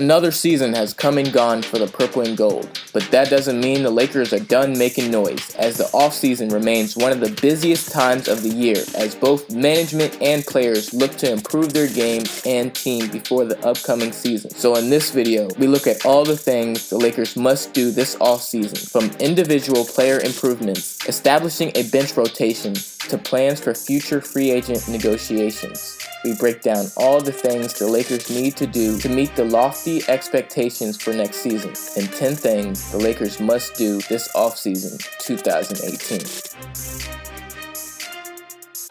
Another season has come and gone for the purple and gold, but that doesn't mean the Lakers are done making noise, as the offseason remains one of the busiest times of the year as both management and players look to improve their game and team before the upcoming season. So in this video, we look at all the things the Lakers must do this offseason, from individual player improvements, establishing a bench rotation, to plans for future free agent negotiations. We break down all the things the Lakers need to do to meet the lofty expectations for next season, and 10 things the Lakers must do this offseason 2018.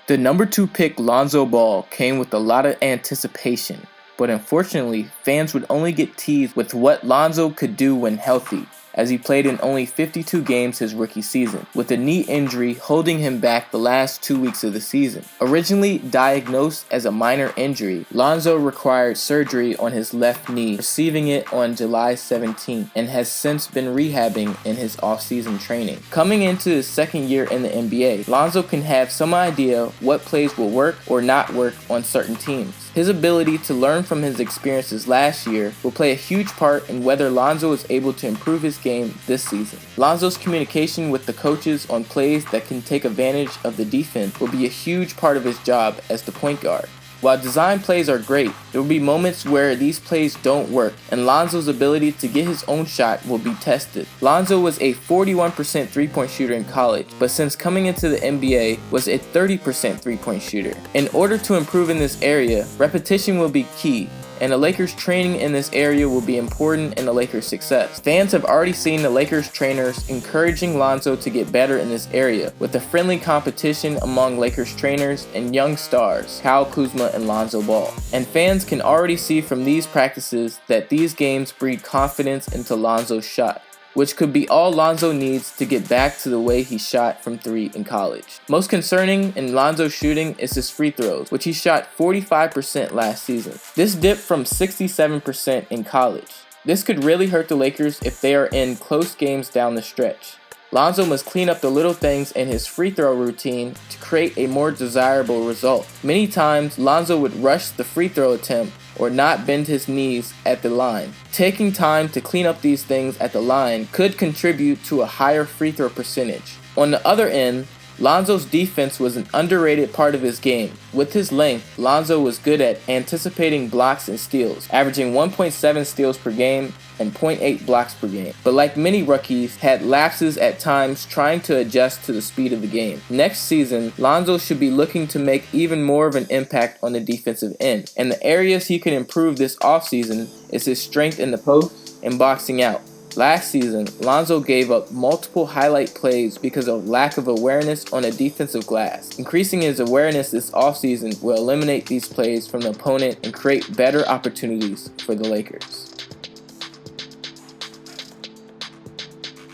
The number 2 pick, Lonzo Ball, came with a lot of anticipation, but unfortunately, fans would only get teased with what Lonzo could do when healthy, as he played in only 52 games his rookie season, with a knee injury holding him back the last 2 weeks of the season. Originally diagnosed as a minor injury, Lonzo required surgery on his left knee, receiving it on July 17th, and has since been rehabbing in his offseason training. Coming into his second year in the NBA, Lonzo can have some idea what plays will work or not work on certain teams. His ability to learn from his experiences last year will play a huge part in whether Lonzo is able to improve his game this season. Lonzo's communication with the coaches on plays that can take advantage of the defense will be a huge part of his job as the point guard. While design plays are great, there will be moments where these plays don't work, and Lonzo's ability to get his own shot will be tested. Lonzo was a 41% three-point shooter in college, but since coming into the NBA was a 30% three-point shooter. In order to improve in this area, repetition will be key, and the Lakers training in this area will be important in the Lakers' success. Fans have already seen the Lakers trainers encouraging Lonzo to get better in this area, with a friendly competition among Lakers trainers and young stars, Kyle Kuzma and Lonzo Ball. And fans can already see from these practices that these games breed confidence into Lonzo's shot, which could be all Lonzo needs to get back to the way he shot from 3 in college. Most concerning in Lonzo's shooting is his free throws, which he shot 45% last season. This dipped from 67% in college. This could really hurt the Lakers if they are in close games down the stretch. Lonzo must clean up the little things in his free throw routine to create a more desirable result. Many times, Lonzo would rush the free throw attempt or not bend his knees at the line. Taking time to clean up these things at the line could contribute to a higher free throw percentage. On the other end, Lonzo's defense was an underrated part of his game. With his length, Lonzo was good at anticipating blocks and steals, averaging 1.7 steals per game and 0.8 blocks per game. But like many rookies, had lapses at times trying to adjust to the speed of the game. Next season, Lonzo should be looking to make even more of an impact on the defensive end. And the areas he can improve this offseason is his strength in the post and boxing out. Last season, Lonzo gave up multiple highlight plays because of lack of awareness on a defensive glass. Increasing his awareness this offseason will eliminate these plays from the opponent and create better opportunities for the Lakers.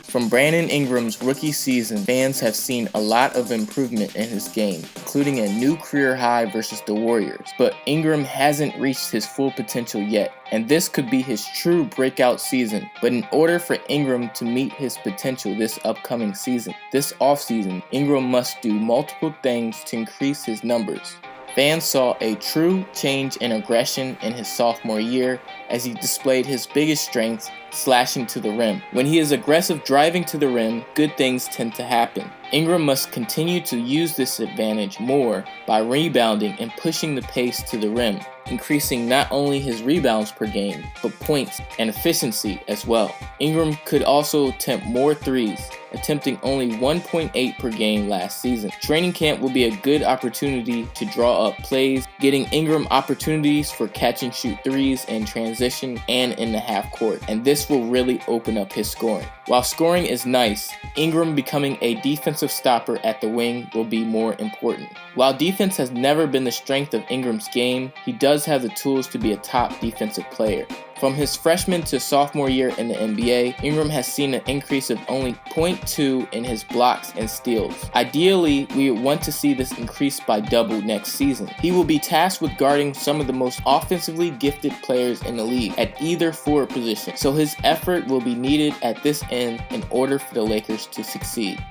From Brandon Ingram's rookie season, fans have seen a lot of improvement in his game, including a new career high versus the Warriors. But Ingram hasn't reached his full potential yet, and this could be his true breakout season. But in order for Ingram to meet his potential this upcoming season, this offseason, Ingram must do multiple things to increase his numbers. Fans saw a true change in aggression in his sophomore year as he displayed his biggest strengths, slashing to the rim. When he is aggressive driving to the rim, good things tend to happen. Ingram must continue to use this advantage more by rebounding and pushing the pace to the rim, increasing not only his rebounds per game, but points and efficiency as well. Ingram could also attempt more threes, attempting only 1.8 per game last season. Training camp will be a good opportunity to draw up plays, getting Ingram opportunities for catch and shoot threes in transition and in the half court, and this will really open up his scoring. While scoring is nice, Ingram becoming a defensive stopper at the wing will be more important. While defense has never been the strength of Ingram's game, he does have the tools to be a top defensive player. From his freshman to sophomore year in the NBA, Ingram has seen an increase of only 0.2 in his blocks and steals. Ideally, we would want to see this increase by double next season. He will be tasked with guarding some of the most offensively gifted players in the league at either forward position, so his effort will be needed at this end in order for the Lakers to succeed.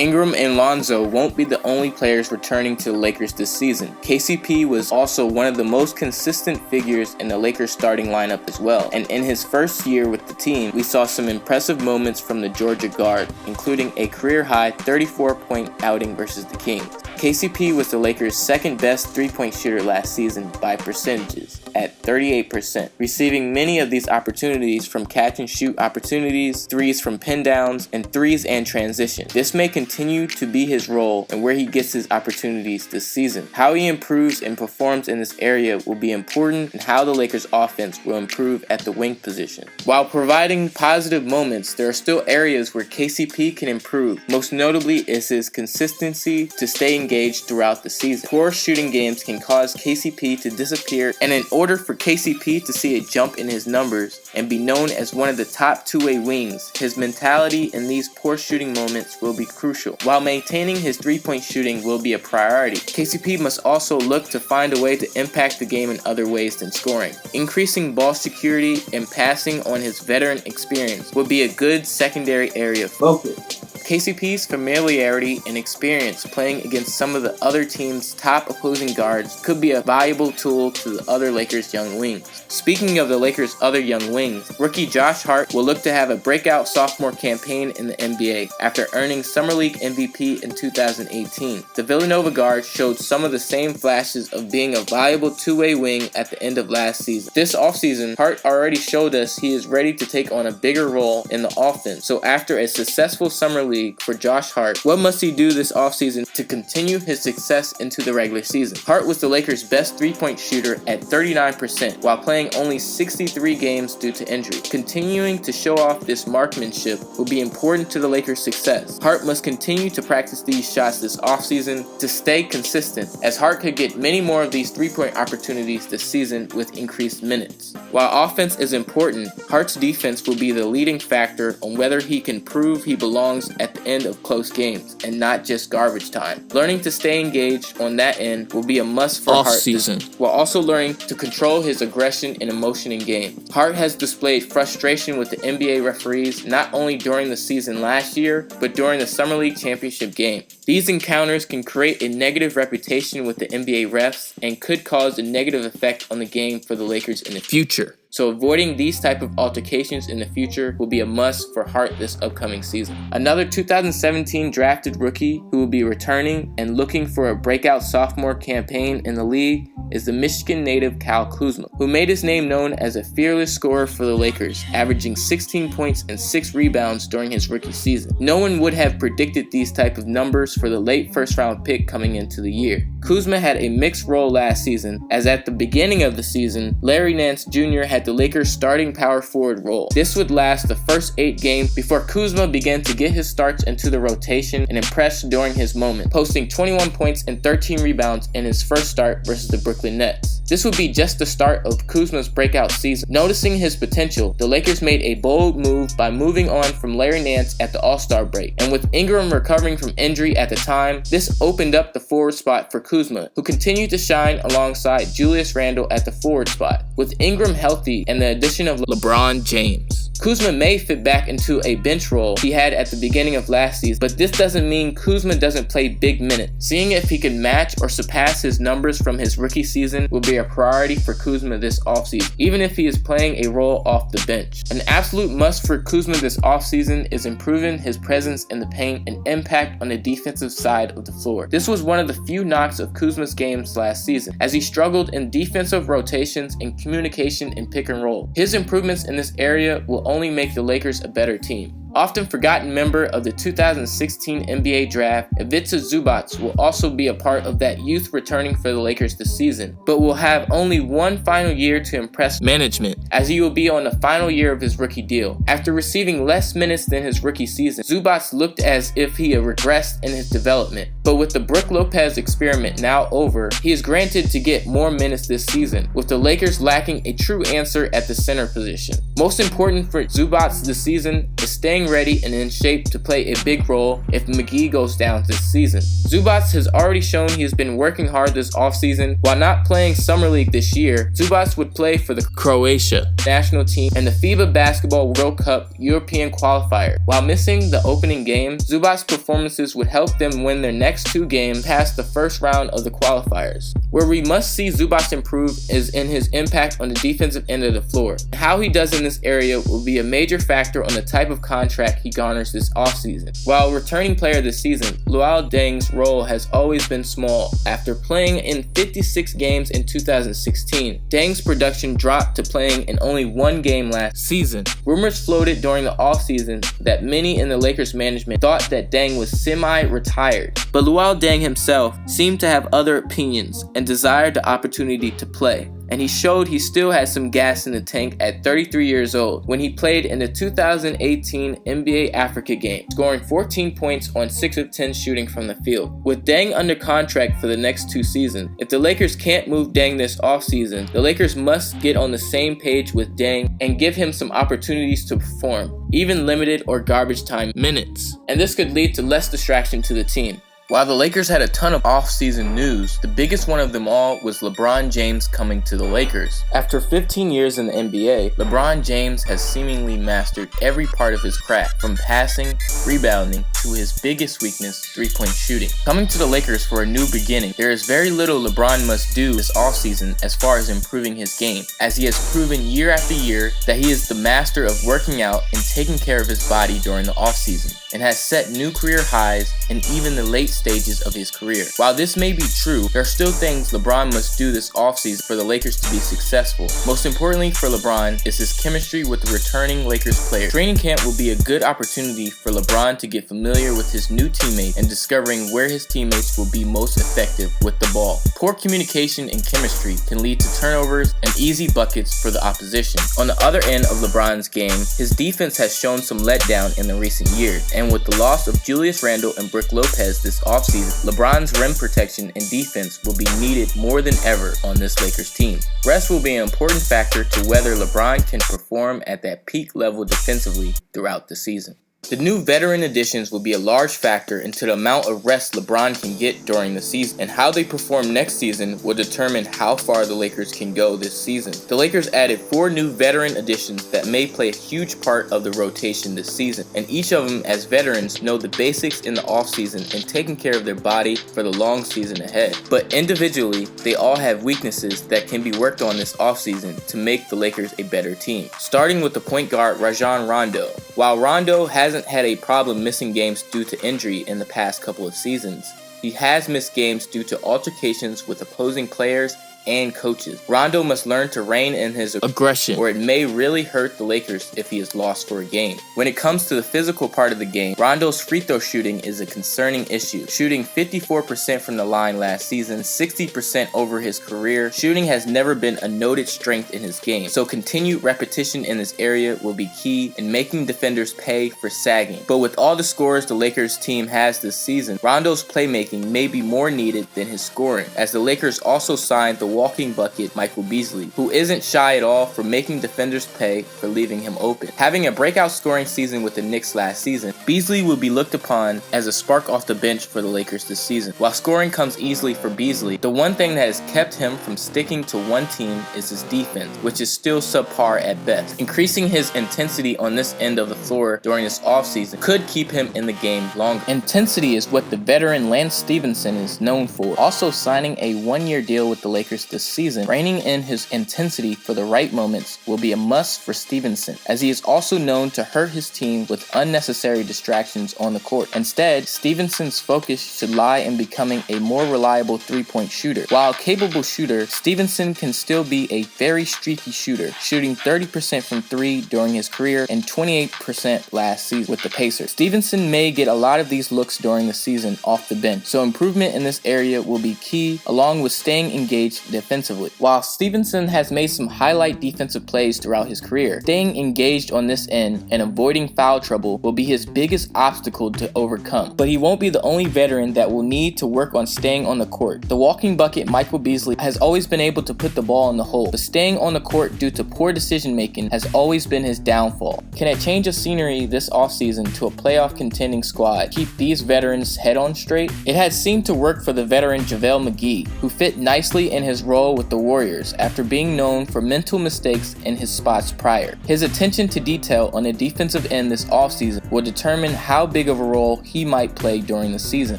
Ingram and Lonzo won't be the only players returning to the Lakers this season. KCP was also one of the most consistent figures in the Lakers starting lineup as well, and in his first year with the team, we saw some impressive moments from the Georgia guard, including a career-high 34-point outing versus the Kings. KCP was the Lakers' second best three-point shooter last season by percentages, at 38%, receiving many of these opportunities from catch-and-shoot opportunities, threes from pin downs, and threes and transition. This may continue to be his role and where he gets his opportunities this season. How he improves and performs in this area will be important, and how the Lakers' offense will improve at the wing position. While providing positive moments, there are still areas where KCP can improve. Most notably is his consistency to stay engaged throughout the season. Poor shooting games can cause KCP to disappear, and in order for KCP to see a jump in his numbers and be known as one of the top two-way wings, his mentality in these poor shooting moments will be crucial. While maintaining his three-point shooting will be a priority, KCP must also look to find a way to impact the game in other ways than scoring. Increasing ball security and passing on his veteran experience will be a good secondary area of focus. KCP's familiarity and experience playing against some of the other team's top opposing guards could be a valuable tool to the other Lakers' young wings. Speaking of the Lakers' other young wings, rookie Josh Hart will look to have a breakout sophomore campaign in the NBA after earning Summer League MVP in 2018. The Villanova guard showed some of the same flashes of being a valuable two-way wing at the end of last season. This offseason, Hart already showed us he is ready to take on a bigger role in the offense. So after a successful Summer League for Josh Hart, what must he do this offseason to continue his success into the regular season? Hart was the Lakers' best three-point shooter at 39% while playing only 63 games due to injury. Continuing to show off this marksmanship will be important to the Lakers' success. Hart must continue to practice these shots this offseason to stay consistent, as Hart could get many more of these three-point opportunities this season with increased minutes. While offense is important, Hart's defense will be the leading factor on whether he can prove he belongs at the end of close games and not just garbage time. Learning to stay engaged on that end will be a must for Hart Offseason, while also learning to control his aggression and emotion in game. Hart has displayed frustration with the NBA referees not only during the season last year, but during the Summer League championship game. These encounters can create a negative reputation with the NBA refs and could cause a negative effect on the game for the Lakers in the future. So avoiding these type of altercations in the future will be a must for Hart this upcoming season. Another 2017 drafted rookie who will be returning and looking for a breakout sophomore campaign in the league is the Michigan native Kyle Kuzma, who made his name known as a fearless scorer for the Lakers, averaging 16 points and 6 rebounds during his rookie season. No one would have predicted these type of numbers for the late first-round pick coming into the year. Kuzma had a mixed role last season, as at the beginning of the season, Larry Nance Jr. had the Lakers' starting power forward role. This would last the first 8 games before Kuzma began to get his starts into the rotation and impress during his moment, posting 21 points and 13 rebounds in his first start versus the Brooklyn Nets. This would be just the start of Kuzma's breakout season. Noticing his potential, the Lakers made a bold move by moving on from Larry Nance at the All-Star break, and with Ingram recovering from injury at the time, this opened up the forward spot for Kuzma, who continued to shine alongside Julius Randle at the forward spot. With Ingram healthy and the addition of LeBron James, Kuzma may fit back into a bench role he had at the beginning of last season, but this doesn't mean Kuzma doesn't play big minutes. Seeing if he can match or surpass his numbers from his rookie season will be a priority for Kuzma this offseason, even if he is playing a role off the bench. An absolute must for Kuzma this offseason is improving his presence in the paint and impact on the defensive side of the floor. This was one of the few knocks of Kuzma's games last season, as he struggled in defensive rotations and communication in pick and roll. His improvements in this area will only make the Lakers a better team. Often forgotten member of the 2016 NBA draft, Ivica Zubac will also be a part of that youth returning for the Lakers this season, but will have only one final year to impress management, as he will be on the final year of his rookie deal. After receiving less minutes than his rookie season, Zubac looked as if he had regressed in his development, but with the Brook Lopez experiment now over, he is granted to get more minutes this season, with the Lakers lacking a true answer at the center position. Most important for Zubac this season is staying staying ready and in shape to play a big role if McGee goes down this season. Zubac has already shown he has been working hard this offseason. While not playing Summer League this year, Zubac would play for the Croatia national team and the FIBA Basketball World Cup European qualifier. While missing the opening game, Zubac's performances would help them win their next 2 games past the first round of the qualifiers. Where we must see Zubac improve is in his impact on the defensive end of the floor. How he does in this area will be a major factor on the type of contract he garners this offseason. While returning player this season, Luol Deng's role has always been small. After playing in 56 games in 2016, Deng's production dropped to playing in only 1 game last season. Rumors floated during the offseason that many in the Lakers management thought that Deng was semi-retired, but Luol Deng himself seemed to have other opinions and desired the opportunity to play. And he showed he still had some gas in the tank at 33 years old when he played in the 2018 NBA Africa game, scoring 14 points on 6 of 10 shooting from the field. With Deng under contract for the next 2 seasons, if the Lakers can't move Deng this offseason, the Lakers must get on the same page with Deng and give him some opportunities to perform, even limited or garbage time minutes. And this could lead to less distraction to the team. While the Lakers had a ton of off-season news, the biggest one of them all was LeBron James coming to the Lakers. After 15 years in the NBA, LeBron James has seemingly mastered every part of his craft, from passing, rebounding, to his biggest weakness, three-point shooting. Coming to the Lakers for a new beginning, there is very little LeBron must do this offseason as far as improving his game, as he has proven year after year that he is the master of working out and taking care of his body during the offseason, and has set new career highs in even the late stages of his career. While this may be true, there are still things LeBron must do this offseason for the Lakers to be successful. Most importantly for LeBron is his chemistry with the returning Lakers players. Training camp will be a good opportunity for LeBron to get familiar with his new teammates and discovering where his teammates will be most effective with the ball. Poor communication and chemistry can lead to turnovers and easy buckets for the opposition. On the other end of LeBron's game, his defense has shown some letdown in the recent years, and with the loss of Julius Randle and Brook Lopez this offseason, LeBron's rim protection and defense will be needed more than ever on this Lakers team. Rest will be an important factor to whether LeBron can perform at that peak level defensively throughout the season. The new veteran additions will be a large factor into the amount of rest LeBron can get during the season, and how they perform next season will determine how far the Lakers can go this season. The Lakers added 4 new veteran additions that may play a huge part of the rotation this season, and each of them as veterans know the basics in the offseason and taking care of their body for the long season ahead. But individually, they all have weaknesses that can be worked on this offseason to make the Lakers a better team. Starting with the point guard Rajon Rondo. While Rondo hasn't had a problem missing games due to injury in the past couple of seasons, he has missed games due to altercations with opposing players and coaches. Rondo must learn to rein in his aggression, or it may really hurt the Lakers if he is lost for a game. When it comes to the physical part of the game, Rondo's free throw shooting is a concerning issue. Shooting 54% from the line last season, 60% over his career, shooting has never been a noted strength in his game, so continued repetition in this area will be key in making defenders pay for sagging. But with all the scores the Lakers team has this season, Rondo's playmaking may be more needed than his scoring, as the Lakers also signed the walking bucket Michael Beasley, who isn't shy at all for making defenders pay for leaving him open. Having a breakout scoring season with the Knicks last season, Beasley will be looked upon as a spark off the bench for the Lakers this season. While scoring comes easily for Beasley, the one thing that has kept him from sticking to one team is his defense, which is still subpar at best. Increasing his intensity on this end of the floor during this offseason could keep him in the game longer. Intensity is what the veteran Lance Stevenson is known for, also signing a 1-year deal with the Lakers this season. Reining in his intensity for the right moments will be a must for Stevenson, as he is also known to hurt his team with unnecessary distractions on the court. Instead, Stevenson's focus should lie in becoming a more reliable three-point shooter. While a capable shooter, Stevenson can still be a very streaky shooter, shooting 30% from 3 during his career and 28% last season with the Pacers. Stevenson may get a lot of these looks during the season off the bench, so improvement in this area will be key, along with staying engaged defensively. While Stevenson has made some highlight defensive plays throughout his career, staying engaged on this end and avoiding foul trouble will be his biggest obstacle to overcome. But he won't be the only veteran that will need to work on staying on the court. The walking bucket Michael Beasley has always been able to put the ball in the hole, but staying on the court due to poor decision making has always been his downfall. Can a change of scenery this offseason to a playoff contending squad keep these veterans head on straight? It has seemed to work for the veteran JaVale McGee, who fit nicely in his role with the Warriors after being known for mental mistakes in his spots prior. His attention to detail on the defensive end this offseason will determine how big of a role he might play during the season.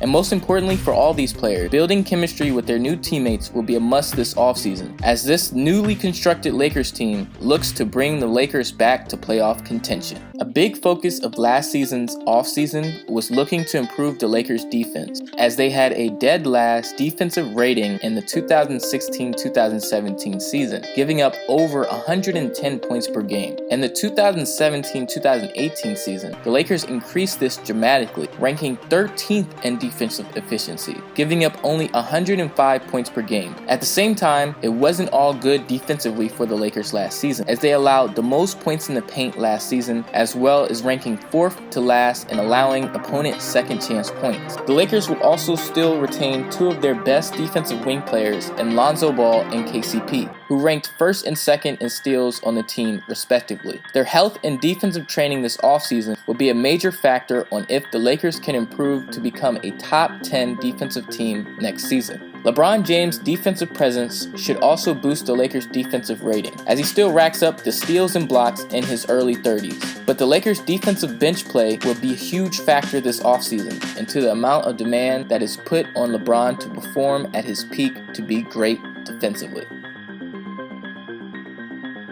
And most importantly for all these players, building chemistry with their new teammates will be a must this offseason, as this newly constructed Lakers team looks to bring the Lakers back to playoff contention. A big focus of last season's offseason was looking to improve the Lakers' defense, as they had a dead last defensive rating in the 2016-2017 season, giving up over 110 points per game. In the 2017-2018 season, the Lakers increased this dramatically, ranking 13th in defensive efficiency, giving up only 105 points per game. At the same time, it wasn't all good defensively for the Lakers last season, as they allowed the most points in the paint last season, as well as ranking 4th to last in allowing opponent second chance points. The Lakers will also still retain two of their best defensive wing players in Lonzo Ball and KCP, who ranked 1st and 2nd in steals on the team respectively. Their health and defensive training this offseason will be a major factor on if the Lakers can improve to become a top 10 defensive team next season. LeBron James' defensive presence should also boost the Lakers' defensive rating, as he still racks up the steals and blocks in his early 30s. But the Lakers' defensive bench play will be a huge factor this offseason, and to the amount of demand that is put on LeBron to perform at his peak to be great defensively.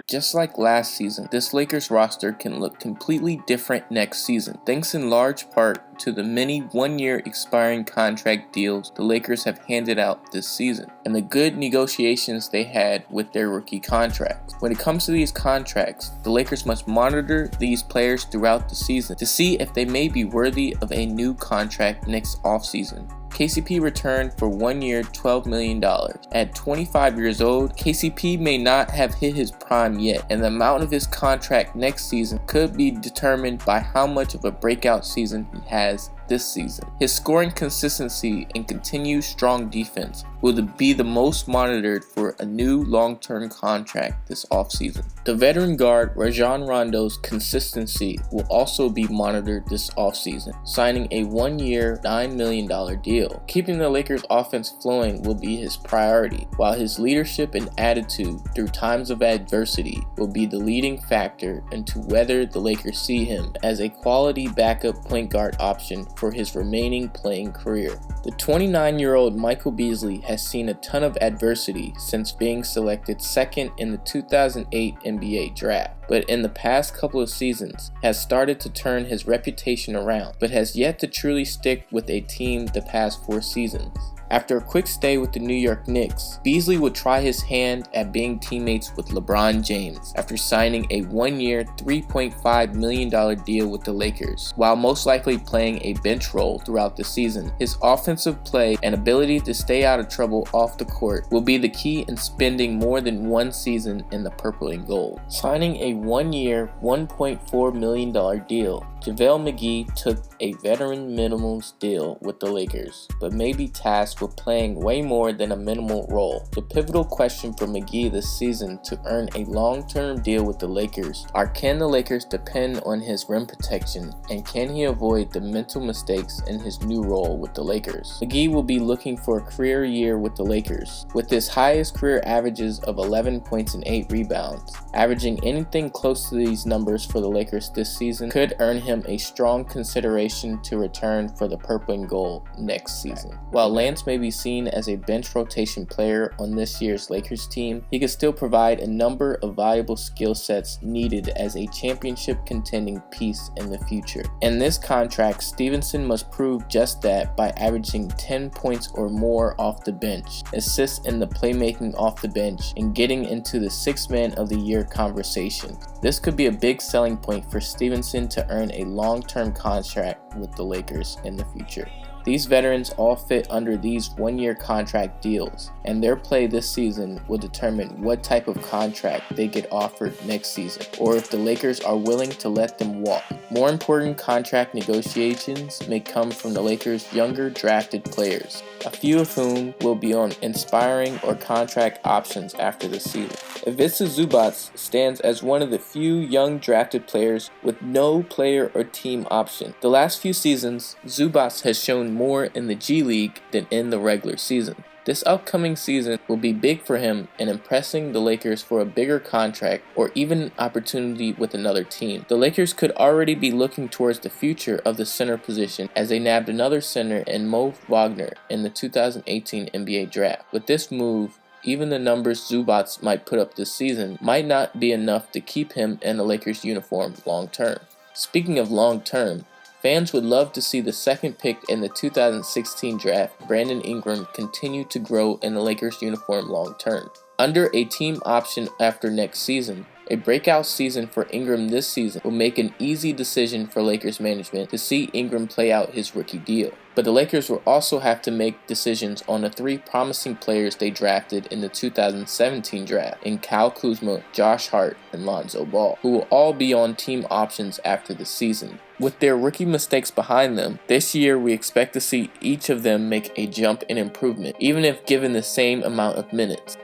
Just like last season, this Lakers roster can look completely different next season, thanks in large part to the many one-year expiring contract deals the Lakers have handed out this season, and the good negotiations they had with their rookie contracts. When it comes to these contracts, the Lakers must monitor these players throughout the season to see if they may be worthy of a new contract next offseason. KCP returned for 1 year, $12 million. At 25 years old, KCP may not have hit his prime yet, and the amount of his contract next season could be determined by how much of a breakout season he has this season. His scoring consistency and continued strong defense will be the most monitored for a new long-term contract this offseason. The veteran guard Rajon Rondo's consistency will also be monitored this offseason, signing a 1-year, $9 million deal. Keeping the Lakers' offense flowing will be his priority, while his leadership and attitude through times of adversity will be the leading factor into whether the Lakers see him as a quality backup point guard option for his remaining playing career. The 29-year-old Michael Beasley has seen a ton of adversity since being selected 2nd in the 2008 NBA draft, but in the past couple of seasons has started to turn his reputation around, but has yet to truly stick with a team the past 4 seasons. After a quick stay with the New York Knicks, Beasley would try his hand at being teammates with LeBron James after signing a 1-year, $3.5 million deal with the Lakers. While most likely playing a bench role throughout the season, his offensive play and ability to stay out of trouble off the court will be the key in spending more than 1 season in the purple and gold. Signing a 1-year, $1.4 million deal, JaVale McGee took a veteran minimums deal with the Lakers, but may be tasked with playing way more than a minimal role. The pivotal question for McGee this season to earn a long-term deal with the Lakers are: can the Lakers depend on his rim protection, and can he avoid the mental mistakes in his new role with the Lakers? McGee will be looking for a career year with the Lakers, with his highest career averages of 11 points and 8 rebounds. Averaging anything close to these numbers for the Lakers this season could earn him a strong consideration to return for the purple and gold next season. While Lance may be seen as a bench rotation player on this year's Lakers team, he could still provide a number of valuable skill sets needed as a championship contending piece in the future. In this contract, Stevenson must prove just that by averaging 10 points or more off the bench, assists in the playmaking off the bench, and getting into the 6th man of the year conversation. This could be a big selling point for Stevenson to earn a long-term contract with the Lakers in the future. These veterans all fit under these one-year contract deals, and their play this season will determine what type of contract they get offered next season, or if the Lakers are willing to let them walk. More important contract negotiations may come from the Lakers' younger drafted players, a few of whom will be on expiring or contract options after the season. Ivica Zubac stands as one of the few young drafted players with no player or team option. The last few seasons, Zubac has shown more in the G League than in the regular season. This upcoming season will be big for him in impressing the Lakers for a bigger contract or even an opportunity with another team. The Lakers could already be looking towards the future of the center position as they nabbed another center in Mo Wagner in the 2018 NBA draft. With this move, even the numbers Zubac might put up this season might not be enough to keep him in the Lakers uniform long term. Speaking of long term, fans would love to see the second pick in the 2016 draft, Brandon Ingram, continue to grow in the Lakers uniform long term. Under a team option after next season, a breakout season for Ingram this season will make an easy decision for Lakers management to see Ingram play out his rookie deal. But the Lakers will also have to make decisions on the three promising players they drafted in the 2017 draft in Kyle Kuzma, Josh Hart, and Lonzo Ball, who will all be on team options after the season. With their rookie mistakes behind them, this year we expect to see each of them make a jump in improvement, even if given the same amount of minutes.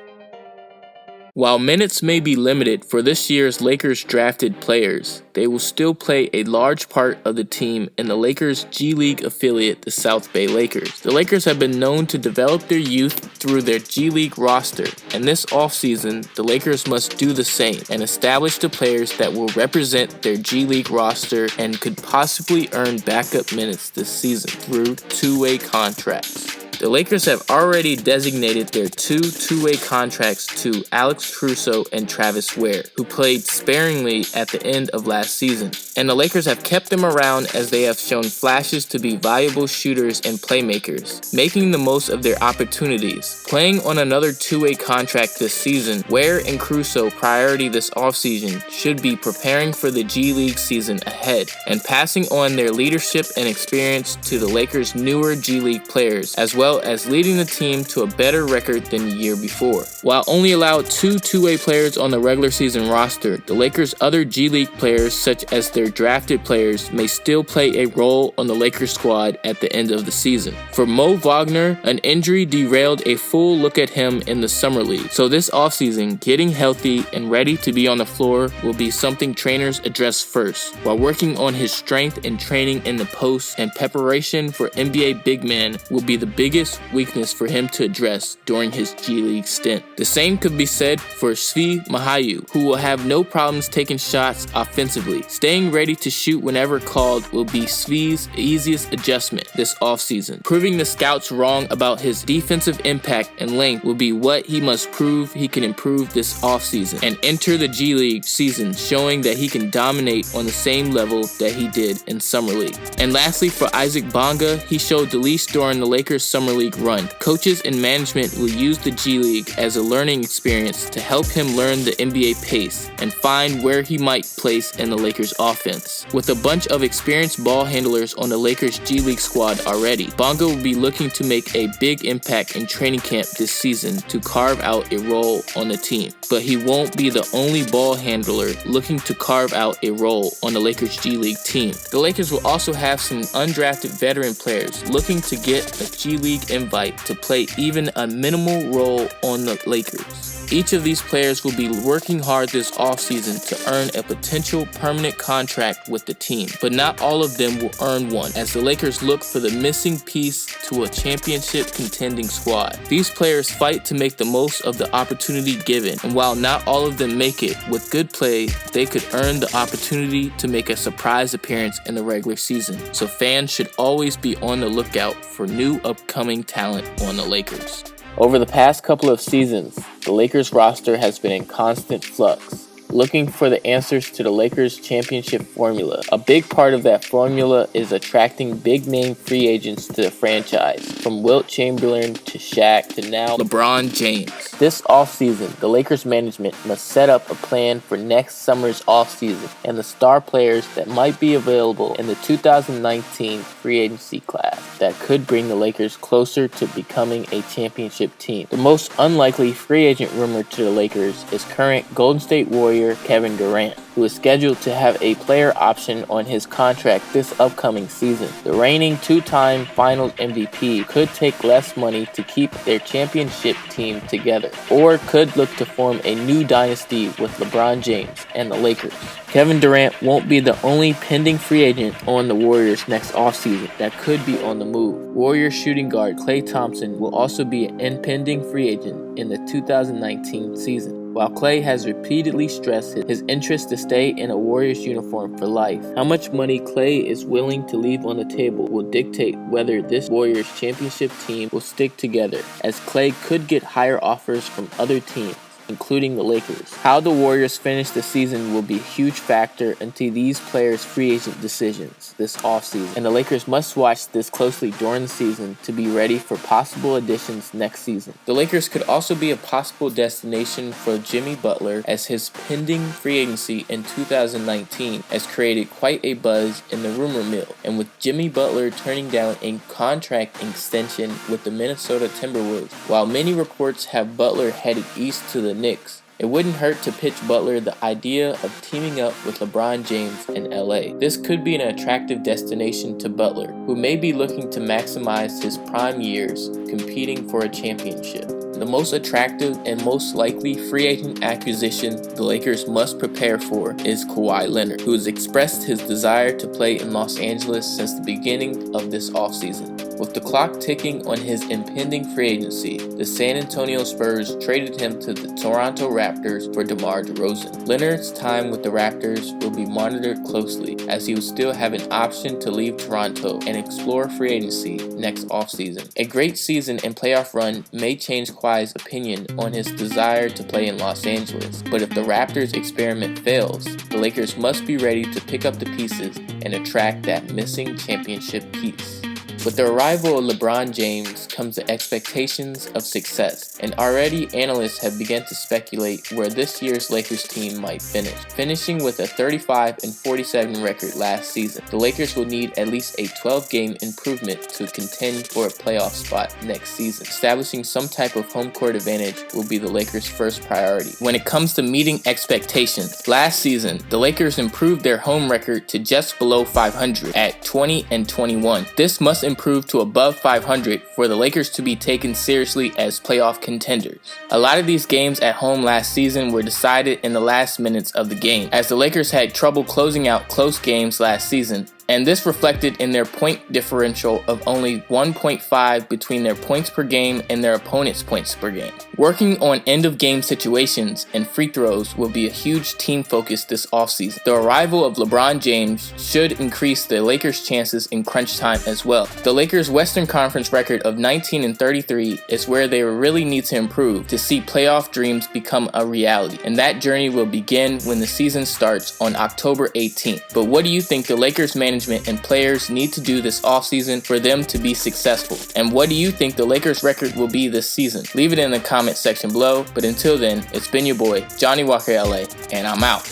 While minutes may be limited for this year's Lakers drafted players, they will still play a large part of the team in the Lakers' G League affiliate, the South Bay Lakers. The Lakers have been known to develop their youth through their G League roster, and this offseason, the Lakers must do the same and establish the players that will represent their G League roster and could possibly earn backup minutes this season through two-way contracts. The Lakers have already designated their two-way contracts to Alex Caruso and Travis Ware, who played sparingly at the end of last season. And the Lakers have kept them around as they have shown flashes to be valuable shooters and playmakers, making the most of their opportunities. Playing on another two-way contract this season, Ware and Caruso priority this offseason should be preparing for the G League season ahead and passing on their leadership and experience to the Lakers' newer G League players, as well as leading the team to a better record than the year before. While only allowed two-way players on the regular season roster, the Lakers' other G League players, such as their drafted players, may still play a role on the Lakers squad at the end of the season. For Mo Wagner, an injury derailed a full look at him in the summer league, so this offseason, getting healthy and ready to be on the floor will be something trainers address first, while working on his strength and training in the post and preparation for NBA big man will be the biggest weakness for him to address during his G League stint. The same could be said for Svi Mahayu, who will have no problems taking shots offensively. Staying ready to shoot whenever called will be Svi's easiest adjustment this offseason. Proving the scouts wrong about his defensive impact and length will be what he must prove he can improve this offseason and enter the G League season showing that he can dominate on the same level that he did in Summer League. And lastly, for Isaac Bonga, he showed the least during the Lakers Summer League run. Coaches and management will use the G League as a learning experience to help him learn the NBA pace and find where he might place in the Lakers offense. With a bunch of experienced ball handlers on the Lakers G League squad already, Bonga will be looking to make a big impact in training camp this season to carve out a role on the team. But he won't be the only ball handler looking to carve out a role on the Lakers G League team. The Lakers will also have some undrafted veteran players looking to get a G League invite to play even a minimal role on the Lakers. Each of these players will be working hard this offseason to earn a potential permanent contract with the team, but not all of them will earn one as the Lakers look for the missing piece to a championship contending squad. These players fight to make the most of the opportunity given, and while not all of them make it, with good play, they could earn the opportunity to make a surprise appearance in the regular season. So fans should always be on the lookout for new upcoming talent on the Lakers. Over the past couple of seasons, the Lakers roster has been in constant flux. looking for the answers to the Lakers' championship formula. A big part of that formula is attracting big-name free agents to the franchise, from Wilt Chamberlain to Shaq to now LeBron James. This offseason, the Lakers management must set up a plan for next summer's offseason and the star players that might be available in the 2019 free agency class that could bring the Lakers closer to becoming a championship team. The most unlikely free agent rumor to the Lakers is current Golden State Warrior Kevin Durant, who is scheduled to have a player option on his contract this upcoming season. The reigning two-time Finals MVP could take less money to keep their championship team together, or could look to form a new dynasty with LeBron James and the Lakers. Kevin Durant won't be the only pending free agent on the Warriors next offseason that could be on the move. Warriors shooting guard Klay Thompson will also be an impending free agent in the 2019 season. While Klay has repeatedly stressed his interest to stay in a Warriors uniform for life, how much money Klay is willing to leave on the table will dictate whether this Warriors championship team will stick together, as Klay could get higher offers from other teams, including the Lakers. How the Warriors finish the season will be a huge factor into these players' free agent decisions this offseason, and the Lakers must watch this closely during the season to be ready for possible additions next season. The Lakers could also be a possible destination for Jimmy Butler, as his pending free agency in 2019 has created quite a buzz in the rumor mill, and with Jimmy Butler turning down a contract extension with the Minnesota Timberwolves, while many reports have Butler headed east to the Knicks, it wouldn't hurt to pitch Butler the idea of teaming up with LeBron James in LA. This could be an attractive destination to Butler, who may be looking to maximize his prime years competing for a championship. The most attractive and most likely free agent acquisition the Lakers must prepare for is Kawhi Leonard, who has expressed his desire to play in Los Angeles since the beginning of this offseason. With the clock ticking on his impending free agency, the San Antonio Spurs traded him to the Toronto Raptors for DeMar DeRozan. Leonard's time with the Raptors will be monitored closely, as he will still have an option to leave Toronto and explore free agency next offseason. A great season and playoff run may change Kawhi's opinion on his desire to play in Los Angeles, but if the Raptors experiment fails, the Lakers must be ready to pick up the pieces and attract that missing championship piece. With the arrival of LeBron James comes the expectations of success, and already analysts have begun to speculate where this year's Lakers team might finish. Finishing with a 35-47 record last season, the Lakers will need at least a 12-game improvement to contend for a playoff spot next season. Establishing some type of home court advantage will be the Lakers' first priority. When it comes to meeting expectations, last season, the Lakers improved their home record to just below 500 at 20-21. This must improve to above 500 for the Lakers to be taken seriously as playoff contenders. A lot of these games at home last season were decided in the last minutes of the game, as the Lakers had trouble closing out close games last season, and this reflected in their point differential of only 1.5 between their points per game and their opponent's points per game. Working on end-of-game situations and free throws will be a huge team focus this offseason. The arrival of LeBron James should increase the Lakers' chances in crunch time as well. The Lakers' Western Conference record of 19-33 is where they really need to improve to see playoff dreams become a reality, and that journey will begin when the season starts on October 18th. But what do you think the Lakers management and players need to do this offseason for them to be successful? And what do you think the Lakers record will be this season? Leave it in the comment section below, but until then, it's been your boy, Johnny Walker LA, and I'm out.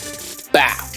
Bow!